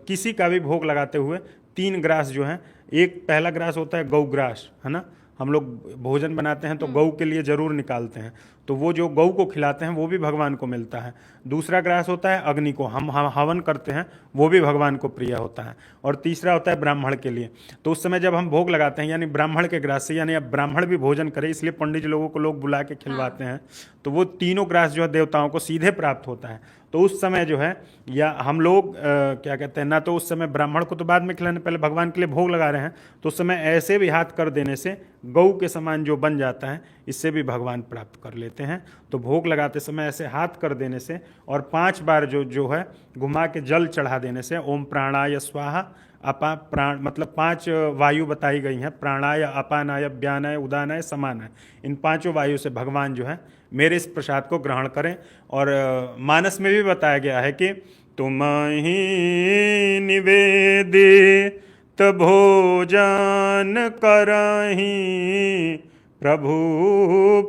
S2: किसी का भी भोग लगाते हुए 3 ग्रास जो है, एक पहला ग्रास होता है गौ ग्रास, है ना, हम लोग भोजन बनाते हैं तो गौ के लिए जरूर निकालते हैं, तो वो जो गौ को खिलाते हैं वो भी भगवान को मिलता है। दूसरा ग्रास होता है अग्नि को, हम हवन करते हैं, वो भी भगवान को प्रिय होता है। और तीसरा होता है ब्राह्मण के लिए, तो उस समय जब हम भोग लगाते हैं यानी ब्राह्मण के ग्रास से, यानी अब ब्राह्मण भी भोजन करे इसलिए पंडित जी लोगों को लोग बुला के खिलवाते हैं, तो वो तीनों ग्रास जो है देवताओं को सीधे प्राप्त होता है। तो उस समय जो है, या हम लोग क्या कहते हैं ना, तो उस समय ब्राह्मण को तो बाद में खिलाने, पहले भगवान के लिए भोग लगा रहे हैं, तो उस समय ऐसे भी हाथ कर देने से गौ के समान जो बन जाता है, इससे भी भगवान प्राप्त कर लेते हैं। तो भोग लगाते समय ऐसे हाथ कर देने से और 5 बार जो है घुमा के जल चढ़ा देने से, ओम प्राणाय स्वाहा अपा प्राण मतलब 5 वायु बताई गई हैं, प्राणाय, अपानाय, व्यानाय, उदानाय, समानाय। इन 5 वायु से भगवान जो है मेरे इस प्रसाद को ग्रहण करें। और मानस में भी बताया गया है कि तुम्हि निवेदित भोजन करहि, प्रभु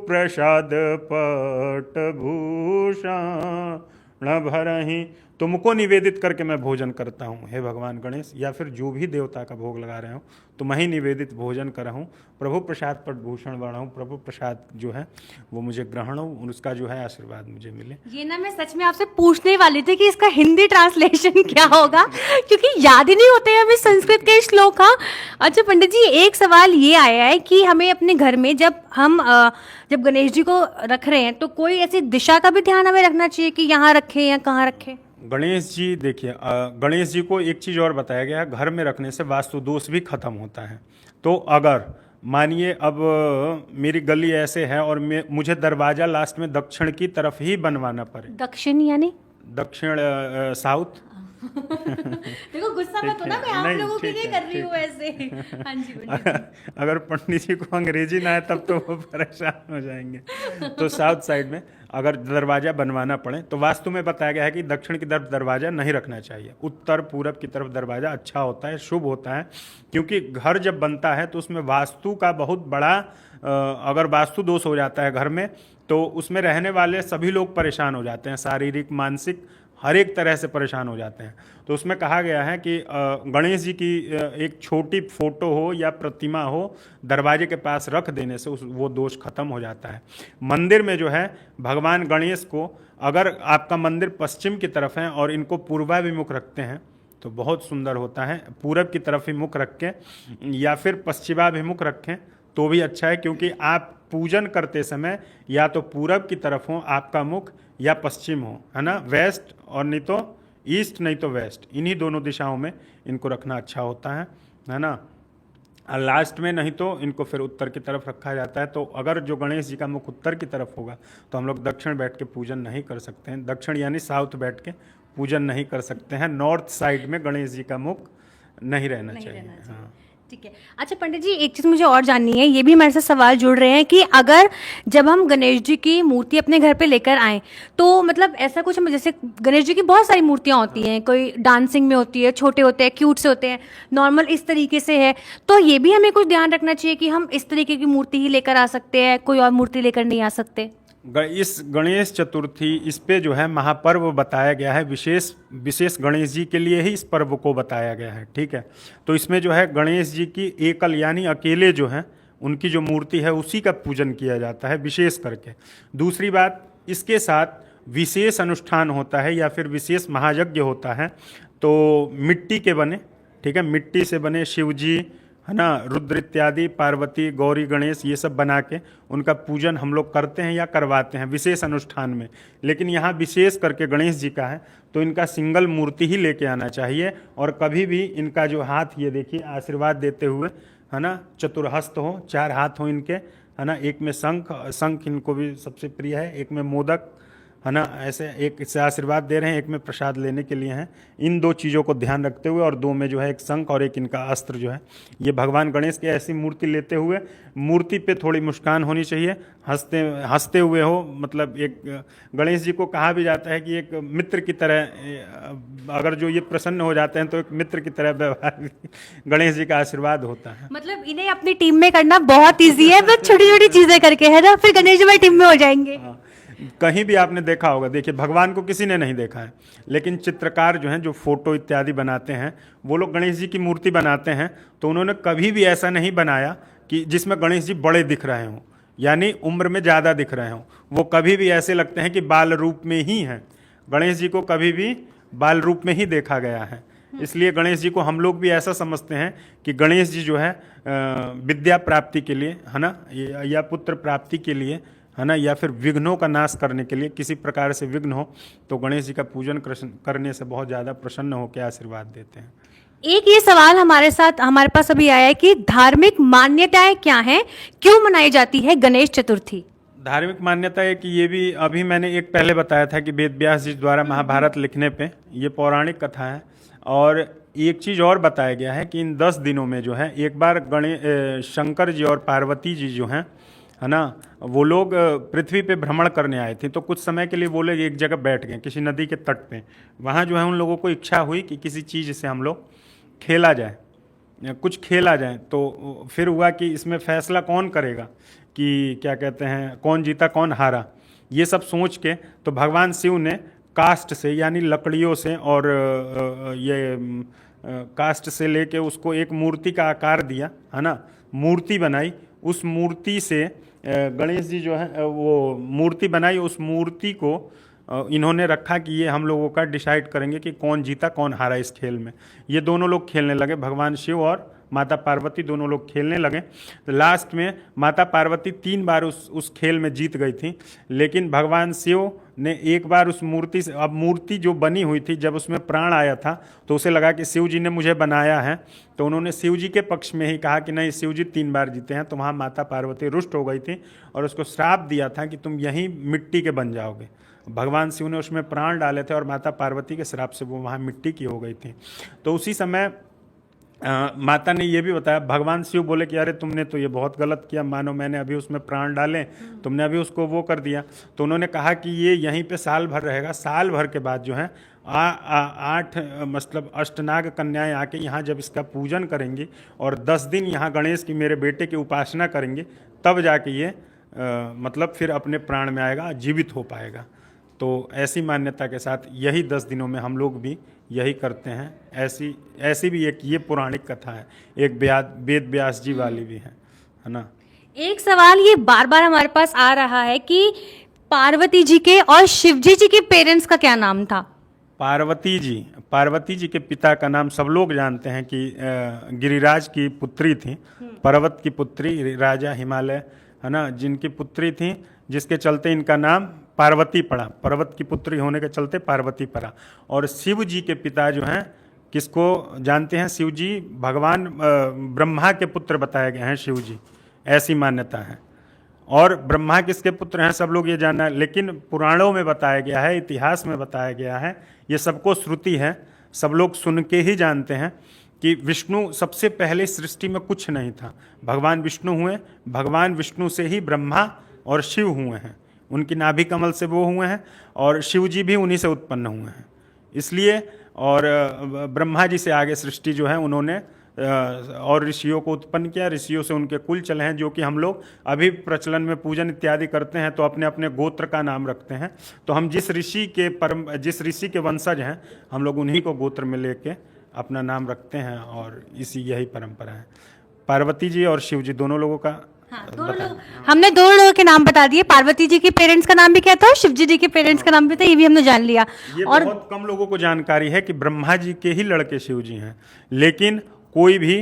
S2: प्रसाद पट भूषण भरहि। तुमको निवेदित करके मैं भोजन करता हूँ हे भगवान गणेश, या फिर जो भी देवता का भोग लगा रहे हो तुम्हें निवेदित भोजन करहूँ, प्रभु प्रसाद पट भूषण बढ़ाऊँ, प्रभु प्रसाद जो है वो मुझे ग्रहण हो, उसका जो है आशीर्वाद मुझे मिले।
S1: ये ना मैं सच में आपसे पूछने वाली थी कि इसका हिंदी ट्रांसलेशन क्या होगा, क्योंकि याद ही नहीं होते हैं हमें संस्कृत के श्लोक। हाँ, अच्छा पंडित जी, एक सवाल ये आया है कि हमें अपने घर में जब हम जब गणेश जी को रख रहे हैं तो कोई ऐसी दिशा का भी ध्यान हमें रखना चाहिए कि यहाँ रखें या कहाँ रखें?
S2: गणेश जी देखिए, गणेश जी को एक चीज़ और बताया गया है, घर में रखने से वास्तु दोष भी खत्म होता है। तो अगर मानिए अब मेरी गली ऐसे है और मुझे दरवाज़ा लास्ट में दक्षिण की तरफ ही बनवाना पड़े।
S1: दक्षिण यानी
S2: दक्षिण साउथ।
S1: देखो गुस्सा मत होना, मैं आप लोगों के लिए कर रही हूँ ऐसे। हाँ जी पंडित जी।
S2: अगर पंडित जी को अंग्रेजी ना आए तब तो वो परेशान हो जाएंगे। तो साउथ साइड में अगर दरवाजा बनवाना पड़े तो वास्तु में बताया गया है कि दक्षिण की तरफ दरवाजा नहीं रखना चाहिए, उत्तर पूरब की तरफ दरवाजा अच्छा होता है, शुभ होता है। क्योंकि घर जब बनता है तो उसमें वास्तु का बहुत बड़ा अगर वास्तु दोष हो जाता है घर में तो उसमें रहने वाले सभी लोग परेशान हो जाते हैं, शारीरिक मानसिक हर एक तरह से परेशान हो जाते हैं। तो उसमें कहा गया है कि गणेश जी की एक छोटी फोटो हो या प्रतिमा हो दरवाजे के पास रख देने से वो दोष खत्म हो जाता है। मंदिर में जो है भगवान गणेश को अगर आपका मंदिर पश्चिम की तरफ है और इनको पूर्वाभिमुख रखते हैं तो बहुत सुंदर होता है। पूरब की तरफ ही मुख रखें या फिर पश्चिमाभिमुख रखें तो भी अच्छा है, क्योंकि आप पूजन करते समय या तो पूरब की तरफ हो आपका मुख या पश्चिम हो, है ना, वेस्ट और नहीं तो ईस्ट नहीं तो वेस्ट, इन्हीं दोनों दिशाओं में इनको रखना अच्छा होता है ना। और लास्ट में नहीं तो इनको फिर उत्तर की तरफ रखा जाता है। तो अगर जो गणेश जी का मुख उत्तर की तरफ होगा तो हम लोग दक्षिण बैठ के पूजन नहीं कर सकते हैं, दक्षिण यानी साउथ बैठ के पूजन नहीं कर सकते हैं। नॉर्थ साइड में गणेश जी का मुख नहीं रहना चाहिए। हाँ
S1: ठीक है। अच्छा पंडित जी, एक चीज़ मुझे और जाननी है, ये भी हमारे साथ सवाल जुड़ रहे हैं कि अगर जब हम गणेश जी की मूर्ति अपने घर पे लेकर आएँ तो मतलब ऐसा कुछ, जैसे गणेश जी की बहुत सारी मूर्तियाँ होती हैं, कोई डांसिंग में होती है, छोटे होते हैं, क्यूट से होते हैं, नॉर्मल इस तरीके से है, तो ये भी हमें कुछ ध्यान रखना चाहिए कि हम इस तरीके की मूर्ति ही लेकर आ सकते हैं, कोई और मूर्ति लेकर नहीं आ सकते?
S2: इस गणेश चतुर्थी इस पे जो है महापर्व बताया गया है, विशेष गणेश जी के लिए ही इस पर्व को बताया गया है। ठीक है, तो इसमें जो है गणेश जी की एकल यानी अकेले जो है उनकी जो मूर्ति है उसी का पूजन किया जाता है विशेष करके। दूसरी बात, इसके साथ विशेष अनुष्ठान होता है या फिर विशेष महायज्ञ होता है। तो मिट्टी के बने, ठीक है, मिट्टी से बने शिव जी, है ना, रुद्र इत्यादि, पार्वती, गौरी, गणेश, ये सब बना के उनका पूजन हम लोग करते हैं या करवाते हैं विशेष अनुष्ठान में। लेकिन यहाँ विशेष करके गणेश जी का है तो इनका सिंगल मूर्ति ही लेके आना चाहिए। और कभी भी इनका जो हाथ, ये देखिए आशीर्वाद देते हुए, है ना, चतुर्हस्त हो, 4 हाथ हो इनके, है ना, एक में शंख इनको भी सबसे प्रिय है, एक में मोदक, है ना, ऐसे एक से आशीर्वाद दे रहे हैं, एक में प्रसाद लेने के लिए हैं। इन 2 चीज़ों को ध्यान रखते हुए और 2 में जो है एक शंख और एक इनका अस्त्र जो है, ये भगवान गणेश की ऐसी मूर्ति लेते हुए मूर्ति पे थोड़ी मुस्कान होनी चाहिए, हंसते हुए हो। मतलब एक गणेश जी को कहा भी जाता है कि एक मित्र की तरह, अगर जो ये प्रसन्न हो जाते हैं तो एक मित्र की तरह व्यवहार गणेश जी का आशीर्वाद होता है।
S1: मतलब इन्हें अपनी टीम में करना बहुत ईजी है, बस छोटी छोटी चीज़ें करके, है ना, फिर गणेश जी हमारी टीम में हो जाएंगे।
S2: कहीं भी आपने देखा होगा, देखिए भगवान को किसी ने नहीं देखा है, लेकिन चित्रकार जो हैं जो फोटो इत्यादि बनाते हैं वो लोग गणेश जी की मूर्ति बनाते हैं तो उन्होंने कभी भी ऐसा नहीं बनाया कि जिसमें गणेश जी बड़े दिख रहे हों यानी उम्र में ज़्यादा दिख रहे हों। वो कभी भी ऐसे लगते हैं कि बाल रूप में ही हैं। गणेश जी को कभी भी बाल रूप में ही देखा गया है। इसलिए गणेश जी को हम लोग भी ऐसा समझते हैं कि गणेश जी जो है विद्या प्राप्ति के लिए, है ना, या पुत्र प्राप्ति के लिए, है ना, या फिर विघ्नों का नाश करने के लिए, किसी प्रकार से विघ्न हो तो गणेश जी का पूजन करने से बहुत ज़्यादा प्रसन्न होकर आशीर्वाद देते हैं।
S1: एक ये सवाल हमारे पास अभी आया है कि धार्मिक मान्यताएं क्या हैं, क्यों मनाई जाती है गणेश चतुर्थी?
S2: धार्मिक मान्यता है कि ये भी अभी मैंने एक पहले बताया था कि वेद व्यास जी द्वारा महाभारत लिखने पे ये पौराणिक कथा है। और एक चीज़ और बताया गया है कि इन 10 दिनों में जो है एक बार शंकर जी और पार्वती जी जो हैं, है ना, वो लोग पृथ्वी पे भ्रमण करने आए थे। तो कुछ समय के लिए वो लोग एक जगह बैठ गए किसी नदी के तट पे। वहाँ जो है उन लोगों को इच्छा हुई कि किसी चीज़ से हम लोग खेला जाए, कुछ खेला जाए। तो फिर हुआ कि इसमें फैसला कौन करेगा, कि क्या कहते हैं, कौन जीता कौन हारा, ये सब सोच के तो भगवान शिव ने काष्ठ से यानी लकड़ियों से और काष्ठ से लेके उसको एक मूर्ति का आकार दिया, है ना, मूर्ति बनाई। उस मूर्ति से गणेश जी जो है वो मूर्ति बनाई। उस मूर्ति को इन्होंने रखा कि ये हम लोगों का डिसाइड करेंगे कि कौन जीता कौन हारा इस खेल में। ये दोनों लोग खेलने लगे, भगवान शिव और माता पार्वती दोनों लोग खेलने लगे। तो लास्ट में माता पार्वती 3 बार उस खेल में जीत गई थी, लेकिन भगवान शिव ने एक बार उस मूर्ति से, अब मूर्ति जो बनी हुई थी जब उसमें प्राण आया था तो उसे लगा कि शिव जी ने मुझे बनाया है, तो उन्होंने शिव जी के पक्ष में ही कहा कि नहीं, शिव जी 3 बार जीते हैं। तो वहाँ माता पार्वती रुष्ट हो गई थी और उसको श्राप दिया था कि तुम यहीं मिट्टी के बन जाओगे। भगवान शिव ने उसमें प्राण डाले थे और माता पार्वती के श्राप से वो वहाँ मिट्टी की हो गई थी। तो उसी समय माता ने ये भी बताया, भगवान शिव बोले कि अरे तुमने तो ये बहुत गलत किया, मानो मैंने अभी उसमें प्राण डाले, तुमने अभी उसको वो कर दिया। तो उन्होंने कहा कि ये यहीं पे साल भर रहेगा। साल भर के बाद जो है 8 मतलब अष्टनाग कन्याएं आके यहाँ जब इसका पूजन करेंगी और 10 दिन यहाँ गणेश की, मेरे बेटे की उपासना करेंगे, तब जाके ये मतलब फिर अपने प्राण में आएगा, जीवित हो पाएगा। तो ऐसी मान्यता के साथ यही 10 दिनों में हम लोग भी यही करते हैं। ऐसी भी एक ये पौराणिक कथा है, एक वेद व्यास जी वाली भी है ना।
S1: एक सवाल ये बार बार हमारे पास आ रहा है कि पार्वती जी के और शिवजी जी के पेरेंट्स का क्या नाम था?
S2: पार्वती जी के पिता का नाम सब लोग जानते हैं कि गिरिराज की पुत्री थी, पर्वत की पुत्री, राजा हिमालय, है ना, जिनकी पुत्री थी, जिसके चलते इनका नाम पार्वती पड़ा। पर्वत की पुत्री होने के चलते पार्वती पड़ा। और शिव जी के पिता जो हैं, किसको जानते हैं? शिव जी भगवान ब्रह्मा के पुत्र बताए गए हैं शिव जी, ऐसी मान्यता है। और ब्रह्मा किसके पुत्र हैं सब लोग ये जानना है, लेकिन पुराणों में बताया गया है, इतिहास में बताया गया है, ये सबको श्रुति है, सब लोग सुन के ही जानते हैं कि विष्णु सबसे पहले सृष्टि में कुछ नहीं था, भगवान विष्णु हुए, भगवान विष्णु से ही ब्रह्मा और शिव हुए हैं, उनकी नाभि कमल से वो हुए हैं और शिव जी भी उन्हीं से उत्पन्न हुए हैं। इसलिए और ब्रह्मा जी से आगे सृष्टि जो है उन्होंने और ऋषियों को उत्पन्न किया, ऋषियों से उनके कुल चले हैं, जो कि हम लोग अभी प्रचलन में पूजन इत्यादि करते हैं तो अपने अपने गोत्र का नाम रखते हैं। तो हम जिस ऋषि के वंशज हैं, हम लोग उन्हीं को गोत्र में लेके अपना नाम रखते हैं और यही परंपरा है। पार्वती जी और शिव जी दोनों लोगों का
S1: हमने दोनों लोगों के नाम बता दिए। पार्वती जी के पेरेंट्स का नाम भी क्या था और शिव जी के पेरेंट्स का नाम भी था, ये भी हमने जान लिया।
S2: ये और बहुत कम लोगों को जानकारी है कि ब्रह्मा जी के ही लड़के शिव जी हैं, लेकिन कोई भी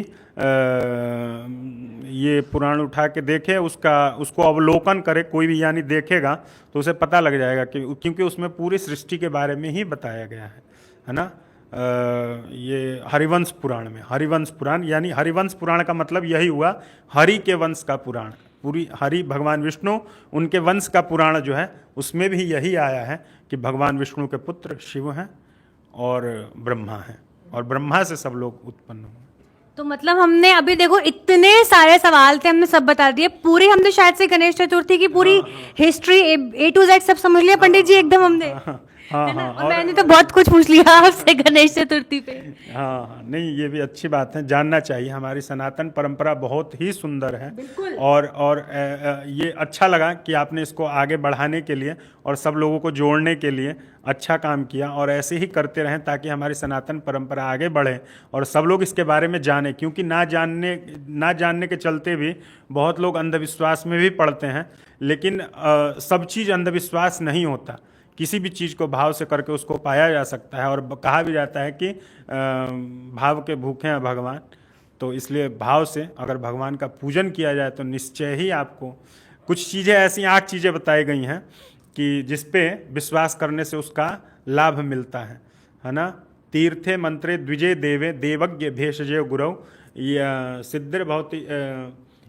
S2: ये पुराण उठा के देखे, उसको अवलोकन करे कोई भी, यानी देखेगा तो उसे पता लग जाएगा कि क्योंकि उसमें पूरी सृष्टि के बारे में ही बताया गया है ना। ये हरिवंश पुराण में, हरिवंश पुराण यानी हरिवंश पुराण का मतलब यही हुआ, हरि के वंश का पुराण, पूरी हरि भगवान विष्णु उनके वंश का पुराण जो है उसमें भी यही आया है कि भगवान विष्णु के पुत्र शिव हैं और ब्रह्मा हैं और ब्रह्मा से सब लोग उत्पन्न हुए।
S1: तो मतलब हमने अभी देखो इतने सारे सवाल थे, हमने सब बता दिए, पूरी हमने शायद से गणेश चतुर्थी की पूरी हिस्ट्री A to Z सब समझ लिया पंडित जी एकदम हमने।
S2: हाँ,
S1: और मैंने तो बहुत कुछ पूछ लिया आपसे गणेश चतुर्थी पे।
S2: हाँ, नहीं ये भी अच्छी बात है, जानना चाहिए। हमारी सनातन परंपरा बहुत ही सुंदर है और ये अच्छा लगा कि आपने इसको आगे बढ़ाने के लिए और सब लोगों को जोड़ने के लिए अच्छा काम किया, और ऐसे ही करते रहें ताकि हमारी सनातन परंपरा आगे बढ़े और सब लोग इसके बारे में जानें। क्योंकि ना जानने के चलते भी बहुत लोग अंधविश्वास में भी पड़ते हैं, लेकिन सब चीज़ अंधविश्वास नहीं होता, किसी भी चीज़ को भाव से करके उसको पाया जा सकता है। और कहा भी जाता है कि भाव के भूखे हैं भगवान, तो इसलिए भाव से अगर भगवान का पूजन किया जाए तो निश्चय ही आपको कुछ चीज़ें ऐसी 8 चीज़ें बताई गई हैं कि जिस पे विश्वास करने से उसका लाभ मिलता है ना। तीर्थे मंत्रे द्विजय देवे देवज्ञ भेषजय गुरौ सिद्धिर्भवति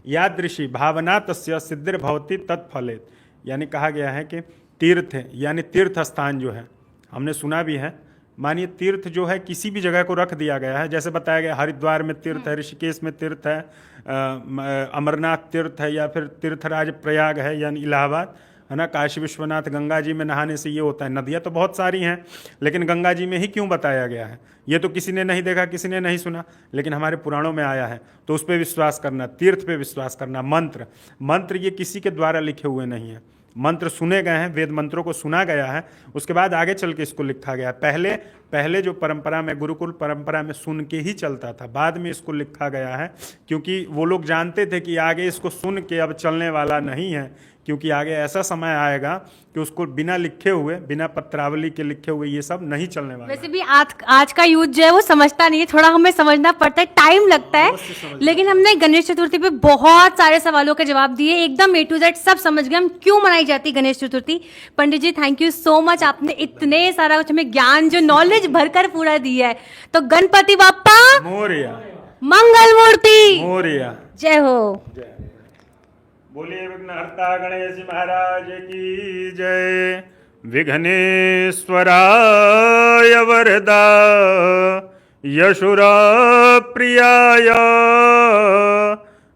S2: यादृशी भावना तस्य सिद्धिर्भवति तत्फलेत। यानी कहा गया है कि तीर्थ यानी तीर्थ स्थान जो है, हमने सुना भी है मानिए तीर्थ जो है किसी भी जगह को रख दिया गया है, जैसे बताया गया हरिद्वार में तीर्थ है, ऋषिकेश में तीर्थ है, अमरनाथ तीर्थ है, या फिर तीर्थराज प्रयाग है यानी इलाहाबाद है ना, काशी विश्वनाथ, गंगा जी में नहाने से ये होता है। नदियाँ तो बहुत सारी हैं, लेकिन गंगा जी में ही क्यों बताया गया है? ये तो किसी ने नहीं देखा, किसी ने नहीं सुना, लेकिन हमारे पुराणों में आया है, तो उस पर विश्वास करना, तीर्थ पे विश्वास करना। मंत्र ये किसी के द्वारा लिखे हुए नहीं है, मंत्र सुने गए हैं, वेद मंत्रों को सुना गया है, उसके बाद आगे चल के इसको लिखा गया। पहले जो परंपरा में, गुरुकुल परंपरा में सुन के ही चलता था, बाद में इसको लिखा गया है, क्योंकि वो लोग जानते थे कि आगे इसको सुन के अब चलने वाला नहीं है, क्योंकि आगे ऐसा समय आएगा कि उसको बिना लिखे हुए, बिना पत्रावली के लिखे हुए ये सब नहीं चलने वाला।
S1: वैसे भी आज का यूथ जो है वो समझता नहीं है, थोड़ा हमें समझना पड़ता है, टाइम लगता है, लेकिन हमने गणेश चतुर्थी पे बहुत सारे सवालों के जवाब दिए, एकदम A to Z सब समझ गए हम क्यों मनाई जाती है गणेश चतुर्थी। पंडित जी थैंक यू सो मच, आपने इतने सारा कुछ हमें ज्ञान जो नॉलेज भरकर पूरा दिया है। तो गणपति बाप्पा
S2: मोरया,
S1: मंगल मूर्ति
S2: मोरया,
S1: जय हो।
S2: बोलिए विघ्नहर्ता गणेश महाराज की जय। विघ्नेश्वराय वरदा यशुरा प्रियाय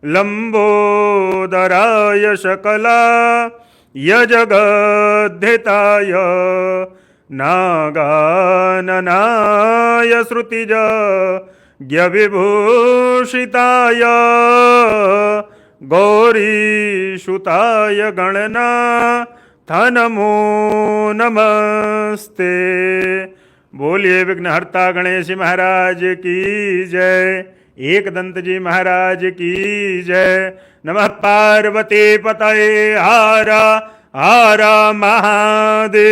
S2: लंबोदराय शकला यजगद्धिताय नागाननाय श्रुतिज ज्ञविभूषिताय गौरीसुताय गणनाथ नमो नमस्ते। बोलिए विघ्नहर्ता गणेश महाराज की जय, एकदंत जी महाराज की जय। नमः पार्वती पतये हर हर महादेव।